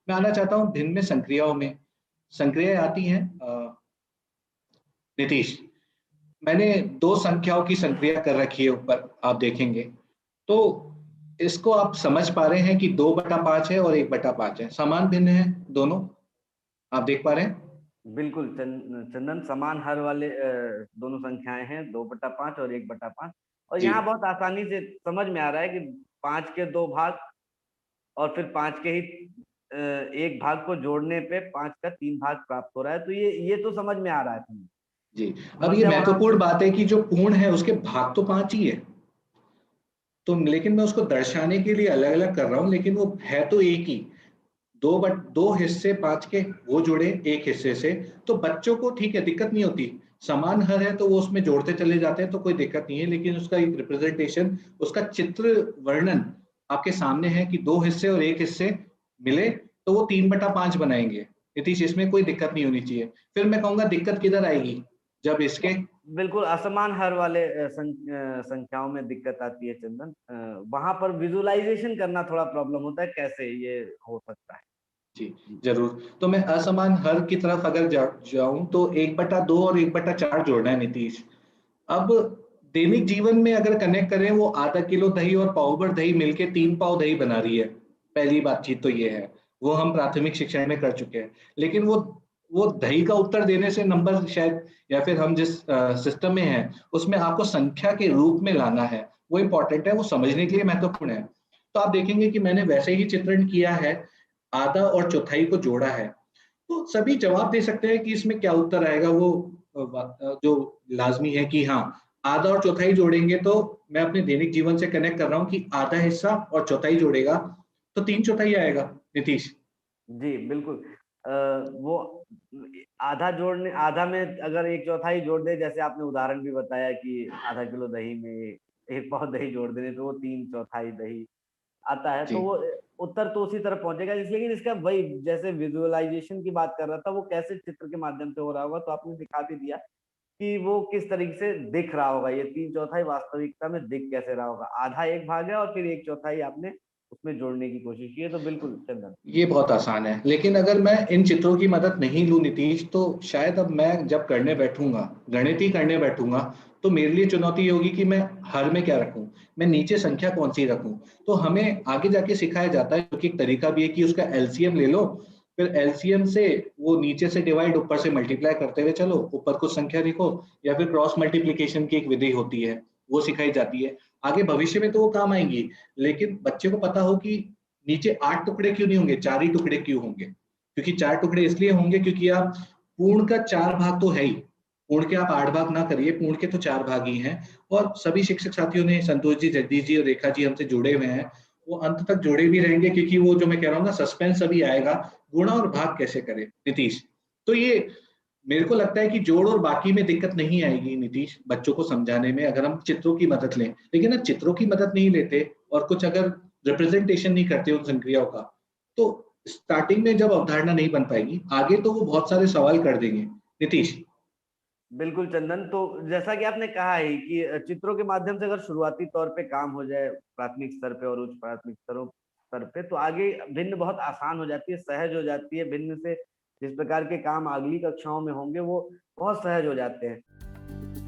मैं आना चाहता हूँ भिन्न में संक्रियाओं में। संक्रियाएं आती हैं नीतीश। मैंने दो संख्याओं की संक्रिया कर रखी है ऊपर, आप देखेंगे तो इसको आप समझ पा रहे हैं कि 2/5 है और 1/5 है, समान भिन्न है दोनों, आप देख पा रहे हैं। बिल्कुल चंदन, समान हर वाले दोनों संख्याएं हैं, 2/5 और 1/5। और जी यहाँ बहुत आसानी से समझ में आ रहा है कि 5 के 2 भाग और फिर 5 के ही एक भाग को जोड़ने पे 5 का 3 भाग प्राप्त हो रहा है। तो ये तो समझ में आ रहा है। जी। अब ये समस्या वहां महत्वपूर्ण बात है कि जो पूर्ण है उसके भाग तो 5 ही है, तो लेकिन मैं उसको दर्शाने के लिए अलग अलग कर रहा हूँ, लेकिन वो है तो एक ही। दो हिस्से 5 के, वो जुड़े एक हिस्से से, तो बच्चों को ठीक है, दिक्कत नहीं होती। समान हर है तो वो उसमें जोड़ते चले जाते हैं तो कोई दिक्कत नहीं है, लेकिन उसका एक रिप्रेजेंटेशन, उसका चित्र वर्णन आपके सामने है कि दो हिस्से और एक हिस्से मिले तो वो 3/5 बनाएंगे। नीतीश, इसमें कोई दिक्कत नहीं होनी चाहिए। फिर मैं कहूंगा दिक्कत किधर आएगी, जब इसके बिल्कुल असमान हर वाले संख्याओं में दिक्कत आती है चंदन। वहां पर विजुअलाइजेशन करना थोड़ा प्रॉब्लम होता है, कैसे ये हो सकता है। जी जरूर। तो मैं असमान हर की तरफ अगर जाऊं तो 1/2 और 1/4 जोड़ना है नीतीश। अब दैनिक जीवन में अगर कनेक्ट करें, वो आधा किलो दही और पाव भर दही मिलके 3 पाव दही बना रही है। पहली बातचीत तो ये है, वो हम प्राथमिक शिक्षा में कर चुके हैं। लेकिन वो दही का उत्तर देने से नंबर शायद, या फिर हम जिस सिस्टम में हैं उसमें आपको संख्या के रूप में लाना है, वो इंपॉर्टेंट है, वो समझने के लिए महत्वपूर्ण है। तो आप देखेंगे कि मैंने वैसे ही चित्रण किया है, आधा और चौथाई को जोड़ा है। तो सभी जवाब दे सकते हैं कि इसमें क्या उत्तर आएगा। वो जो लाजमी है कि हाँ, आधा और चौथाई जोड़ेंगे, तो मैं अपने दैनिक जीवन से कनेक्ट कर रहा हूँ कि आधा हिस्सा और चौथाई जोड़ेगा तो 3/4 आएगा नीतीश। जी बिल्कुल। वो आधा में अगर 1/4 जोड़ दे, जैसे आपने उदाहरण भी बताया कि आधा किलो दही में 1 पाव दही जोड़ देने तो वो 3/4 दही आता है, तो जी वो उत्तर तो उसी तरह पहुंचेगा। लेकिन इसका वही, जैसे विजुअलाइजेशन की बात कर रहा था, वो कैसे चित्र के माध्यम से हो रहा होगा, तो आपने दिखा भी दिया कि वो किस तरीके से दिख रहा होगा। ये 3/4 वास्तविकता में दिख कैसे रहा होगा। आधा एक भाग है और फिर 1/4 आपने उसमें जोड़ने की कोशिश की है। तो बिल्कुल चंदन। ये बहुत आसान है, लेकिन अगर मैं इन चित्रों की मदद नहीं लूं नीतीश, तो शायद अब मैं जब करने बैठूंगा, गणित ही करने बैठूंगा, तो मेरे लिए चुनौती ये होगी कि मैं हर में क्या रखूं, मैं नीचे संख्या कौन सी रखूं। तो हमें आगे जाके सिखाया जाता है, जो कि एक तरीका भी है कि उसका एलसीएम ले लो, फिर एलसीएम से वो नीचे से डिवाइड, ऊपर से मल्टीप्लाई करते हुए चलो, ऊपर कुछ संख्या लिखो, या फिर क्रॉस मल्टीप्लीकेशन की एक विधि होती है, वो सिखाई जाती है। आगे भविष्य में तो वो काम आएंगी, लेकिन बच्चे को पता हो कि नीचे 8 टुकड़े क्यों नहीं होंगे, 4 ही टुकड़े क्यों होंगे। क्योंकि 4 टुकड़े इसलिए होंगे क्योंकि आप पूर्ण का 4 भाग तो है ही, पूर्ण के आप 8 भाग ना करिए, पूर्ण के तो 4 भाग ही हैं। और सभी शिक्षक साथियों ने, संतोष जी, जगदीश जी और रेखा जी हमसे जुड़े हुए हैं, वो अंत तक जुड़े भी रहेंगे, क्योंकि वो जो मैं कह रहा हूँ ना, सस्पेंस अभी आएगा, गुणा और भाग कैसे करें नीतीश। तो ये मेरे को लगता है कि जोड़ और बाकी में दिक्कत नहीं आएगी नीतीश, बच्चों को समझाने में, अगर हम चित्रों की मदद लें। लेकिन अगर चित्रों की मदद नहीं लेते और कुछ अगर रिप्रेजेंटेशन नहीं करते उन संक्रियाओं का, तो स्टार्टिंग में जब अवधारणा नहीं बन पाएगी, आगे तो वो बहुत सारे सवाल कर देंगे नीतीश। बिल्कुल चंदन, तो जैसा कि आपने कहा है कि चित्रों के माध्यम से अगर शुरुआती तौर पे काम हो जाए प्राथमिक स्तर पे और उच्च प्राथमिक स्तर पे, तो आगे भिन्न बहुत आसान हो जाती है, सहज हो जाती है। भिन्न से जिस प्रकार के काम अगली कक्षाओं में होंगे वो बहुत सहज हो जाते हैं।